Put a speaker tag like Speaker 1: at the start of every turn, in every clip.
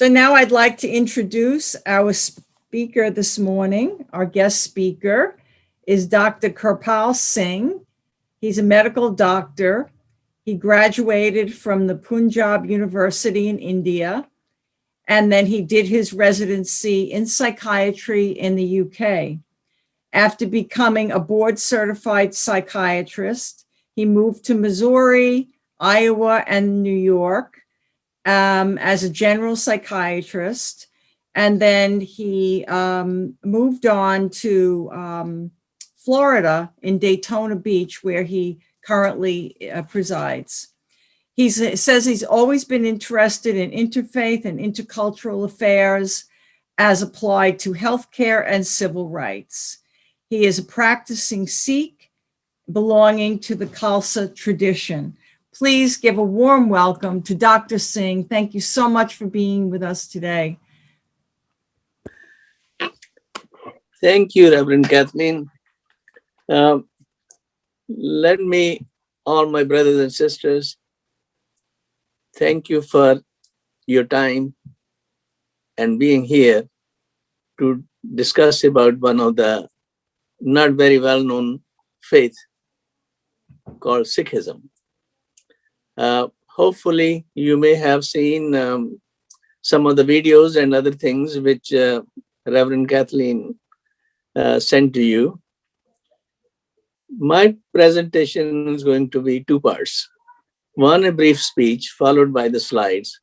Speaker 1: So now I'd like to introduce our speaker this morning. Our guest speaker is Dr. Kirpal Singh. He's a medical doctor. He graduated from the Punjab University in India, and then he did his residency in psychiatry in the UK. After becoming a board-certified psychiatrist, he moved to Missouri, Iowa, and New York as a general psychiatrist. And then he moved on to Florida in Daytona Beach, where he currently presides. He says he's always been interested in interfaith and intercultural affairs as applied to healthcare and civil rights. He is a practicing Sikh belonging to the Khalsa tradition. Please give a warm welcome to Dr. Singh. Thank you so much for being with us today.
Speaker 2: Thank you, Reverend Kathleen. Let me, all my brothers and sisters, thank you for your time and being here to discuss about one of the not very well-known faith called Sikhism. Hopefully, you may have seen some of the videos and other things which Reverend Kathleen sent to you. My presentation is going to be two parts. One, a brief speech followed by the slides.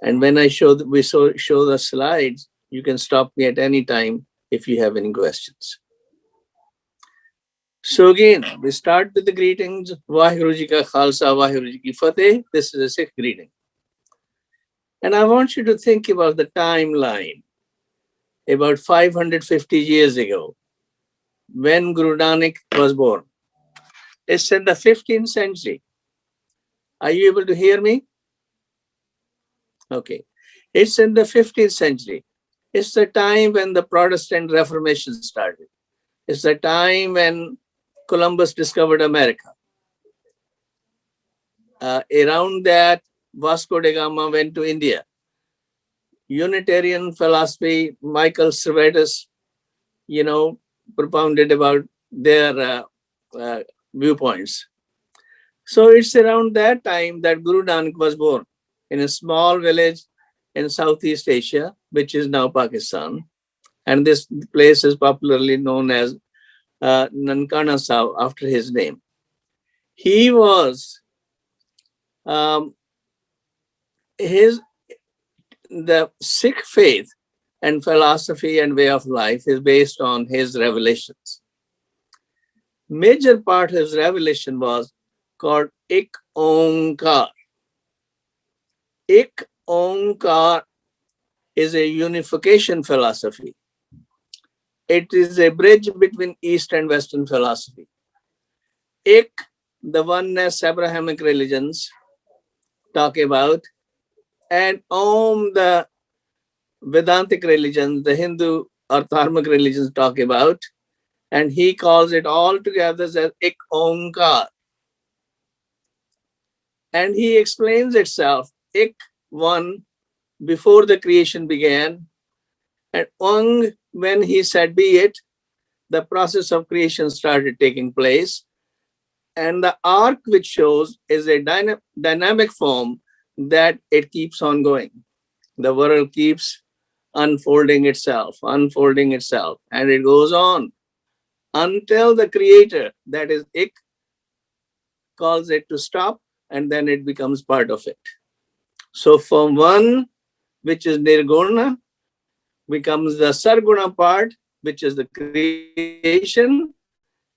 Speaker 2: And when I show the slides, you can stop me at any time if you have any questions. So again, we start with the greetings. Vaheguru Ji Ka Khalsa, Vaheguru Ji Ki Fateh. This is a Sikh greeting. And I want you to think about the timeline about 550 years ago when Guru Nanak was born. It's in the 15th century. Are you able to hear me? Okay. It's in the 15th century. It's the time when the Protestant Reformation started. It's the time when Columbus discovered America. Around that, Vasco da Gama went to India. Unitarian philosophy, Michael Servetus, propounded about their viewpoints. So it's around that time that Guru Nanak was born in a small village in Southeast Asia, which is now Pakistan. And this place is popularly known as Nankana Sahib, after his name. He was, the Sikh faith and philosophy and way of life is based on his revelations. Major part of his revelation was called Ik Onkar. Ik Onkar is a unification philosophy. It is a bridge between East and Western philosophy. Ik, the oneness Abrahamic religions talk about, and Om, the Vedantic religions, the Hindu or Dharmic religions talk about, and he calls it all together as Ik Onkar. And he explains itself, Ik, one, before the creation began, and Ong, when he said be it, the process of creation started taking place. And the arc which shows is a dynamic form that it keeps on going. The world keeps unfolding itself, and it goes on until the creator, that is Ik, calls it to stop, and then it becomes part of it. So from one, which is Nirguna, becomes the Sarguna part, which is the creation,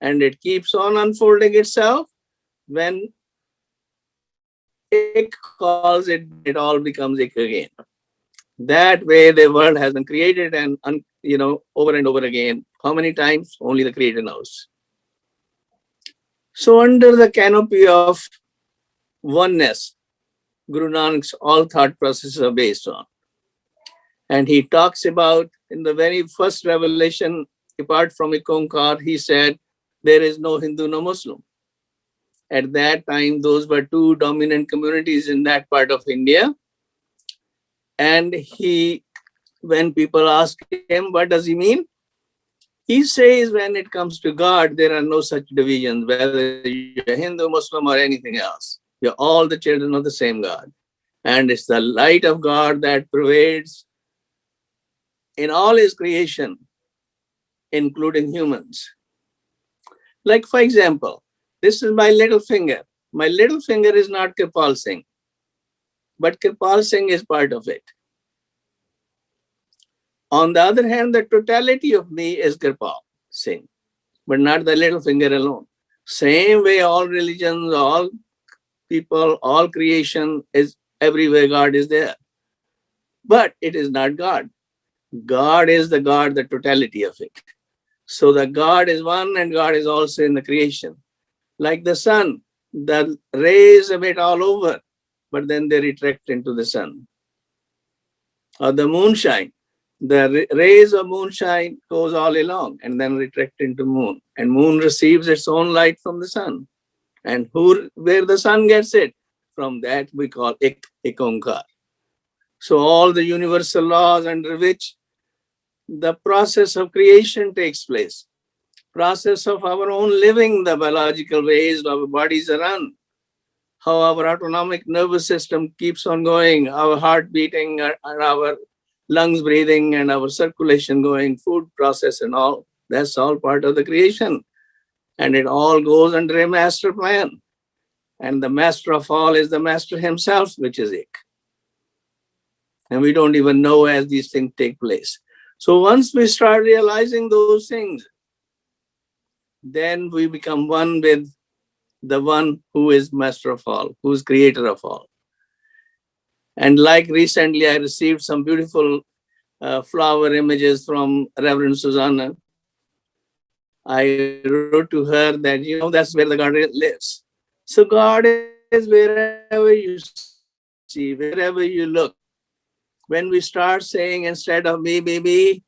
Speaker 2: and it keeps on unfolding itself. When Ik calls it, it all becomes Ik again. That way the world has been created and, over and over again. How many times? Only the creator knows. So under the canopy of oneness, Guru Nanak's all thought processes are based on. And he talks about, in the very first revelation, apart from Ik Onkar, he said, there is no Hindu, no Muslim. At that time, those were two dominant communities in that part of India. And when people ask him, what does he mean? He says, when it comes to God, there are no such divisions, whether you're Hindu, Muslim, or anything else. You're all the children of the same God. And it's the light of God that pervades in all his creation, including humans. Like, for example, this is my little finger. My little finger is not Kirpal Singh, but Kirpal Singh is part of it. On the other hand, the totality of me is Kirpal Singh, but not the little finger alone. Same way, all religions, all people, all creation is everywhere God is there. But it is not God. God is the God, the totality of it. So the God is one and God is also in the creation. Like the sun, the rays emit all over, but then they retract into the sun. Or the moonshine, the rays of moonshine goes all along and then retract into moon. And moon receives its own light from the sun. And where the sun gets it, from that we call Ik Onkar. So all the universal laws under which the process of creation takes place, process of our own living, the biological ways our bodies are run, how our autonomic nervous system keeps on going, our heart beating, our lungs breathing, and our circulation going, food process and all. That's all part of the creation. And it all goes under a master plan. And the master of all is the master himself, which is Ik. And we don't even know as these things take place. So once we start realizing those things, then we become one with the one who is master of all, who is creator of all. And like recently, I received some beautiful flower images from Reverend Susanna. I wrote to her that, that's where the God lives. So God is wherever you see, wherever you look. When we start saying instead of me, me,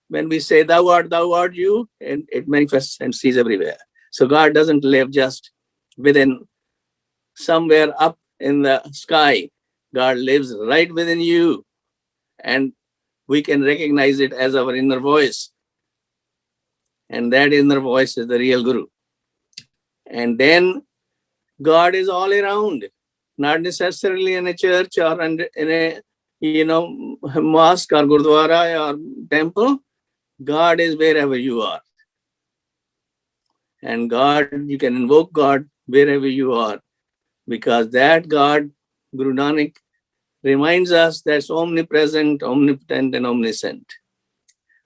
Speaker 2: when we say thou art you, and it manifests and sees everywhere. So God doesn't live just within somewhere up in the sky. God lives right within you. And we can recognize it as our inner voice. And that inner voice is the real Guru. And then God is all around, not necessarily in a church or in a mosque or gurdwara or temple. God is wherever you are. And God, you can invoke God wherever you are, because that God, Guru Nanak, reminds us that's omnipresent, omnipotent, and omniscient.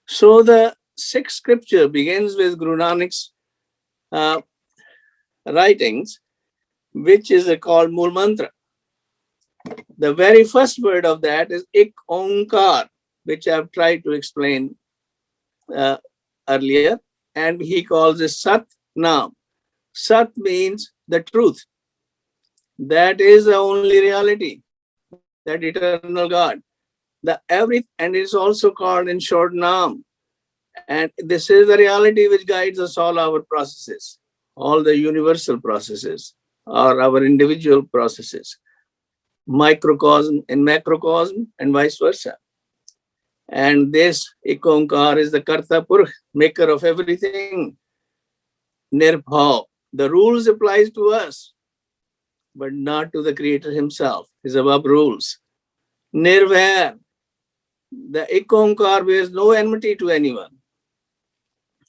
Speaker 2: So the Sikh scripture begins with Guru Nanak's writings, which is called Mool Mantra. The very first word of that is Ik Onkar, which I've tried to explain earlier, and he calls it Sat Nam. Sat means the truth. That is the only reality, that eternal God. And it's also called in short Nam. And this is the reality which guides us all our processes, all the universal processes, or our individual processes, microcosm and macrocosm, and vice versa. And this Ik Onkar is the Karta Purkh, maker of everything. Nirbhav. The rules applies to us, but not to the creator himself. He's above rules. Nirvair. The Ik Onkar bears no enmity to anyone.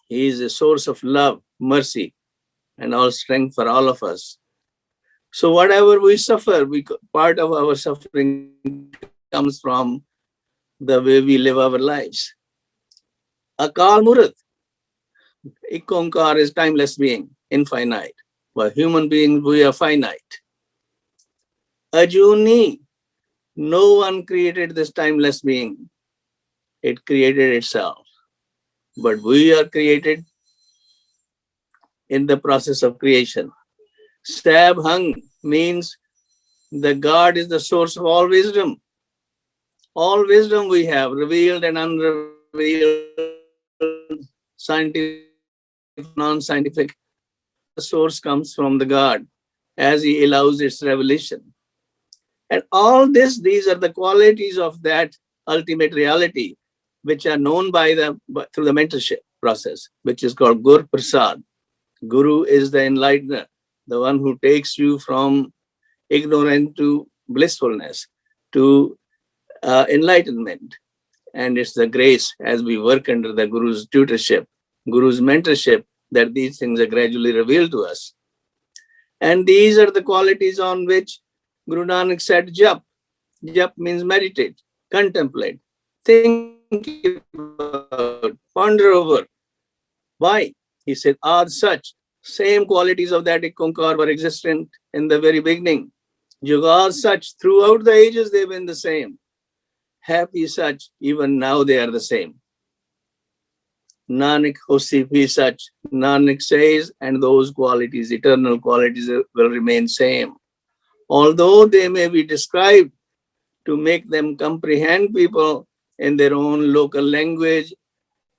Speaker 2: He is a source of love, mercy, and all strength for all of us. So whatever we suffer, part of our suffering comes from the way we live our lives. Akal Murad. Ik Onkar is timeless being, infinite. But human beings, we are finite. Ajuni. No one created this timeless being. It created itself. But we are created in the process of creation. Stab Hung means the God is the source of all wisdom. All wisdom we have, revealed and unrevealed, scientific, non-scientific, the source comes from the God as he allows its revelation. And all this, these are the qualities of that ultimate reality, which are known through the mentorship process, which is called Gur Prasad. Guru is the enlightener, the one who takes you from ignorance to blissfulness, to enlightenment. And it's the grace as we work under the Guru's tutorship, Guru's mentorship, that these things are gradually revealed to us. And these are the qualities on which Guru Nanak said jap. Jap means meditate, contemplate, think about, ponder over. Why? He said, are such same qualities of that Ikonkar were existent in the very beginning. Jugar such, throughout the ages they've been the same. Happy such, even now they are the same. Nanak Hosi be such, Nanak says, and those qualities, eternal qualities, will remain same. Although they may be described to make them comprehend people in their own local language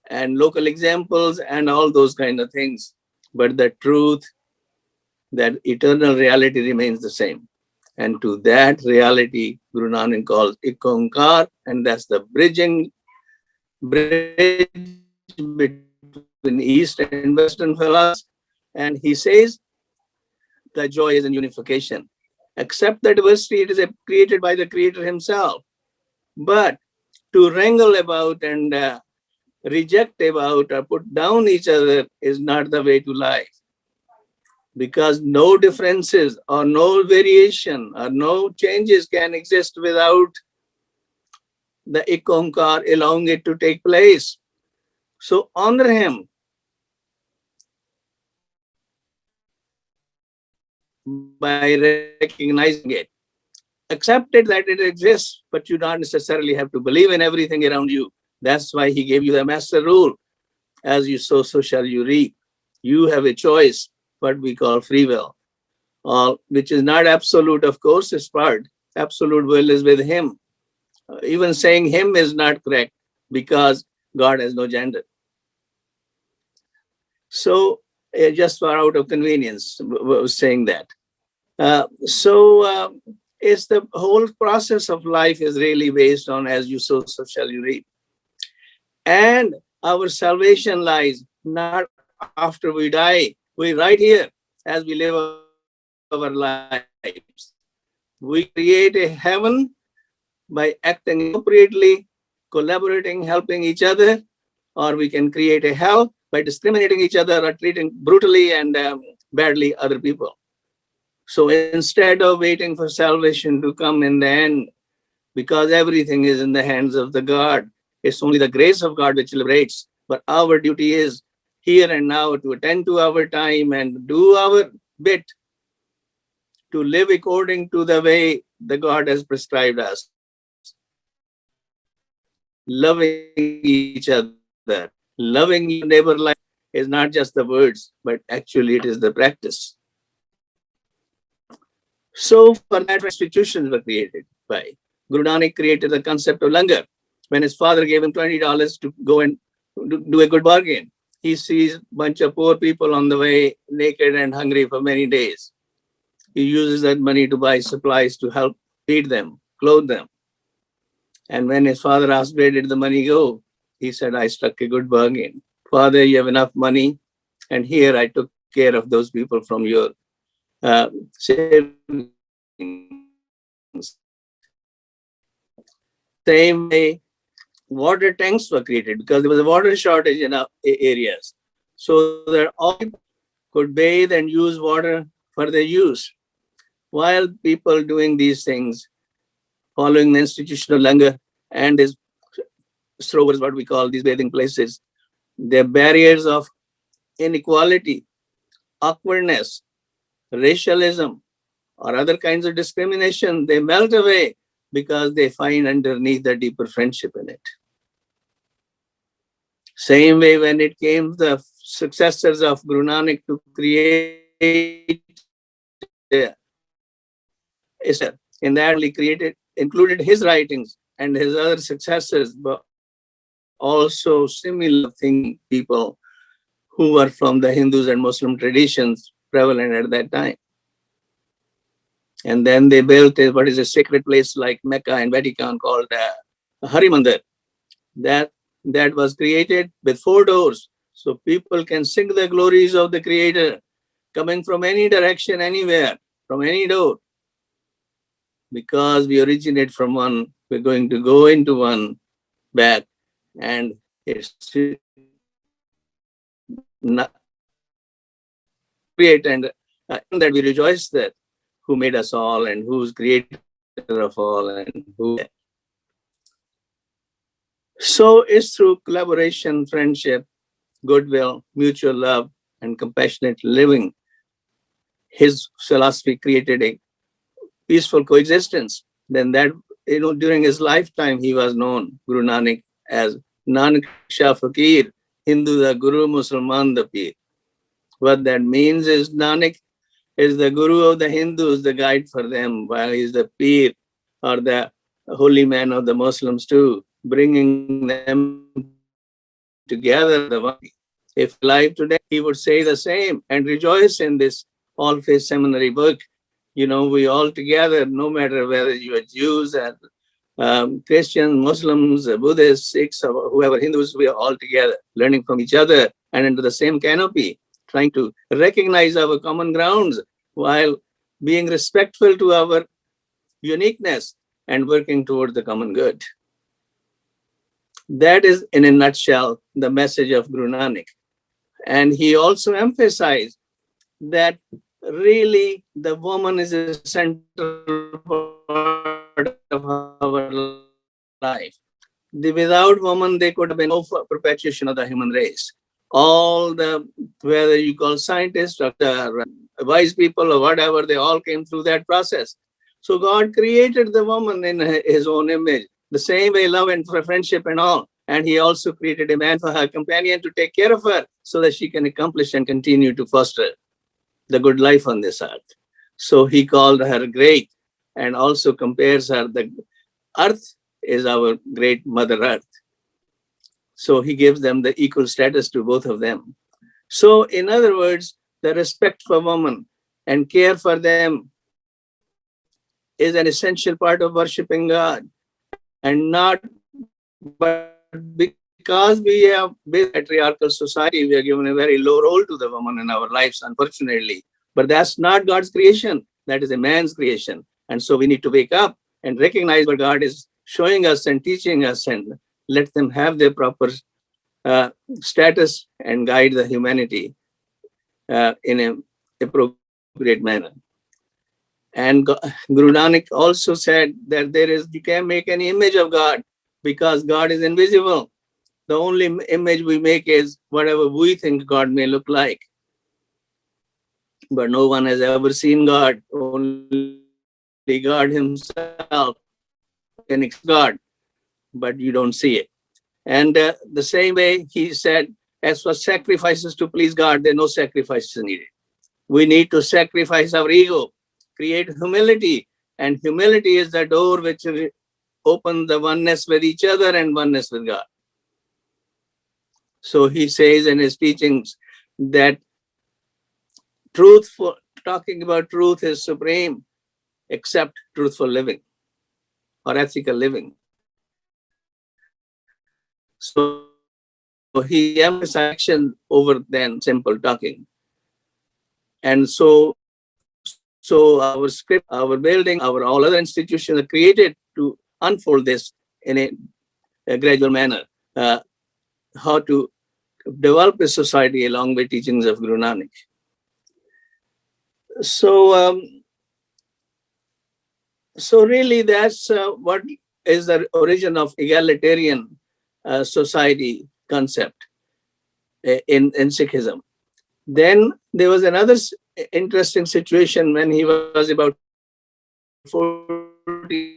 Speaker 2: and local examples and all those kind of things. But the truth, that eternal reality remains the same. And to that reality, Guru Nanak calls Ikonkar, and that's the bridge between East and Western philosophy. And he says, the joy is in unification. Accept the diversity, it is created by the Creator himself. But to wrangle about and reject about or put down each other is not the way to life. Because no differences or no variation or no changes can exist without the Ikonkar allowing it to take place. So honor him by recognizing it. Accept it that it exists, but you don't necessarily have to believe in everything around you. That's why he gave you the master rule. As you sow, so shall you reap. You have a choice, what we call free will, which is not absolute, of course, it's part. Absolute will is with him. Even saying him is not correct because God has no gender. So just for out of convenience, was saying that. It's the whole process of life is really based on as you sow, so shall you reap. And our salvation lies not after we die. We right here as we live our lives. We create a heaven by acting appropriately, collaborating, helping each other, or we can create a hell by discriminating each other or treating brutally and badly other people. So instead of waiting for salvation to come in the end, because everything is in the hands of the God, it's only the grace of God which liberates. But our duty is here and now to attend to our time and do our bit to live according to the way the God has prescribed us. Loving each other, loving your neighbor life is not just the words, but actually it is the practice. So for that, institutions were created by Guru Nanak. Created the concept of langar. When his father gave him $20 to go and do a good bargain, he sees a bunch of poor people on the way, naked and hungry for many days. He uses that money to buy supplies to help feed them, clothe them. And when his father asked, where did the money go? He said, I struck a good bargain. Father, you have enough money, and here I took care of those people from your savings. Same way, water tanks were created because there was a water shortage in our areas. So that all people could bathe and use water for their use. While people doing these things, following the institutional langar and his strovers, what we call these bathing places, the barriers of inequality, awkwardness, racialism, or other kinds of discrimination, they melt away because they find underneath a deeper friendship in it. Same way when it came the successors of Guru Nanak to create in that only created, included his writings and his other successors, but also similar thinking people who were from the Hindus and Muslim traditions prevalent at that time. And then they built what is a sacred place like Mecca and Vatican called Harimandir. That was created with 4 doors. So people can sing the glories of the Creator coming from any direction, anywhere, from any door. Because we originate from one, we're going to go into one back. And it's not create and that we rejoice that who made us all and who's creator of all and who. So it's through collaboration, friendship, goodwill, mutual love, and compassionate living. His philosophy created a peaceful coexistence. Then that, during his lifetime, he was known, Guru Nanak, as Nanak Shah Fakir, Hindu the Guru, Musliman the Pir. What that means is Nanak is the Guru of the Hindus, the guide for them, while he's the Pir or the holy man of the Muslims too, bringing them together. If alive today, he would say the same and rejoice in this all-faith seminary book. We all together, no matter whether you are Jews and Christians, Muslims, Buddhists, Sikhs, or whoever, Hindus, we are all together, learning from each other and under the same canopy, trying to recognize our common grounds while being respectful to our uniqueness and working toward the common good. That is, in a nutshell, the message of Guru Nanak. And he also emphasized that really the woman is a central part of our life. Without woman, there could have been no perpetuation of the human race. All whether you call scientists or wise people or whatever, they all came through that process. So God created the woman in his own image, the same way love and friendship and all. And he also created a man for her companion to take care of her so that she can accomplish and continue to foster the good life on this earth. So he called her great and also compares her, the earth is our great Mother Earth. So he gives them the equal status to both of them. So in other words, the respect for women and care for them is an essential part of worshiping God. And not, but because we have been patriarchal society, we are given a very low role to the woman in our lives, unfortunately. But that's not God's creation. That is a man's creation. And so we need to wake up and recognize what God is showing us and teaching us and let them have their proper status and guide the humanity in an appropriate manner. And Guru Nanak also said that you can't make any image of God because God is invisible. The only image we make is whatever we think God may look like. But no one has ever seen God. Only God himself can exist God, but you don't see it. And the same way he said, as for sacrifices to please God, there are no sacrifices needed. We need to sacrifice our ego, create humility. And humility is the door which opens the oneness with each other and oneness with God. So he says in his teachings that talking about truth is supreme, except truthful living or ethical living. So he emphasized action over than simple talking. And so our script, our building, our all other institutions are created to unfold this in a gradual manner. How to develop a society along with teachings of Guru Nanak. So really that's what is the origin of egalitarian society concept in Sikhism. Then there was another interesting situation when he was about 14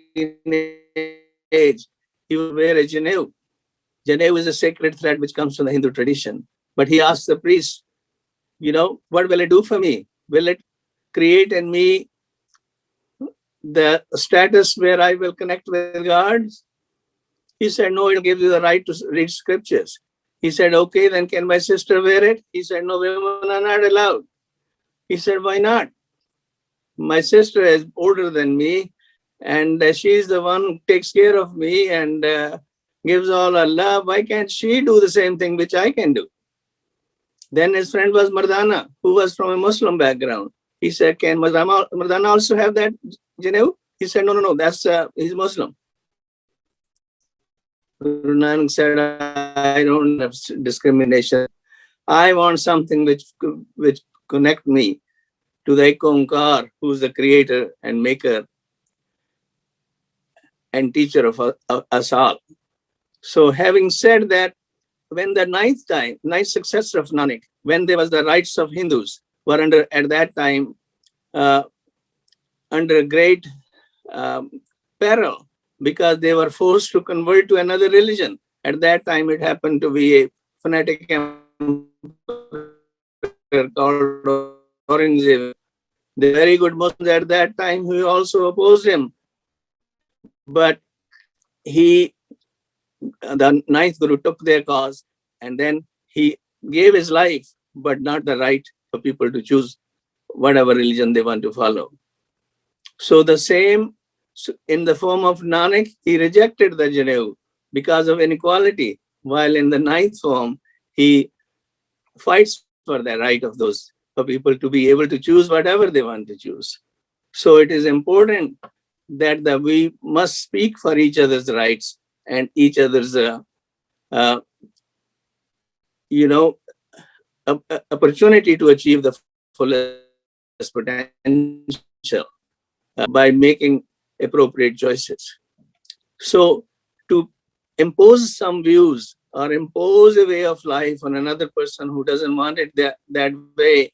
Speaker 2: age. He would wear a Janev. Janev is a sacred thread which comes from the Hindu tradition. But he asked the priest, what will it do for me? Will it create in me the status where I will connect with God? He said, no, it'll give you the right to read scriptures. He said, okay, then can my sister wear it? He said, no, women are not allowed. He said, why not? my sister is older than me, and she is the one who takes care of me and gives all her love. Why can't she do the same thing which I can do? Then his friend was Mardana, who was from a Muslim background. He said, can Mardana also have that Janeu? He said, no, he's Muslim. Guru Nanak said, I don't have discrimination. I want something which connect me to the Ekonkar, who's the creator and maker and teacher of us all. So having said that, when the ninth successor of Nanak, when there was the rights of Hindus, were under, at that time, under great peril, because they were forced to convert to another religion. At that time, it happened to be a fanatic emperor called Aurangzeb. The very good Muslims at that time who also opposed him. But the ninth Guru took their cause, and then he gave his life, but not the right for people to choose whatever religion they want to follow. So the same, in the form of Nanak, he rejected the Janeu because of inequality, while in the ninth form, he fights for the right of those, for people to be able to choose whatever they want to choose. So it is important that we must speak for each other's rights and each other's, opportunity to achieve the fullest potential by making appropriate choices. So to impose some views or impose a way of life on another person who doesn't want it that way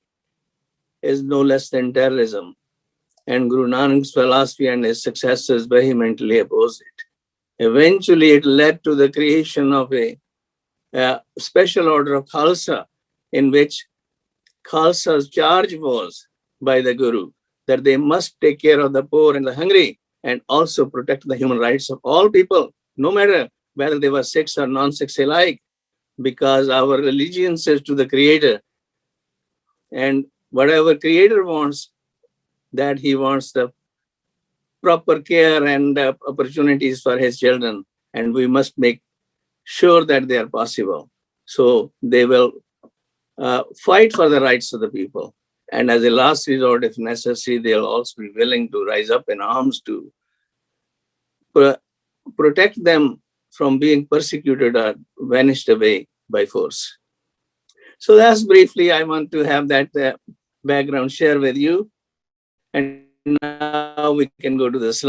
Speaker 2: is no less than terrorism. And Guru Nanak's philosophy and his successors vehemently opposed it. Eventually, it led to the creation of a special order of Khalsa, in which Khalsa's charge was by the Guru that they must take care of the poor and the hungry and also protect the human rights of all people, no matter whether they were Sikhs or non-Sikhs alike, because our allegiance is to the Creator. And whatever Creator wants, that he wants the proper care and opportunities for his children. And we must make sure that they are possible. So they will fight for the rights of the people. And as a last resort, if necessary, they'll also be willing to rise up in arms to protect them from being persecuted or vanished away by force. So that's briefly, I want to have that background share with you. And now we can go to the slide.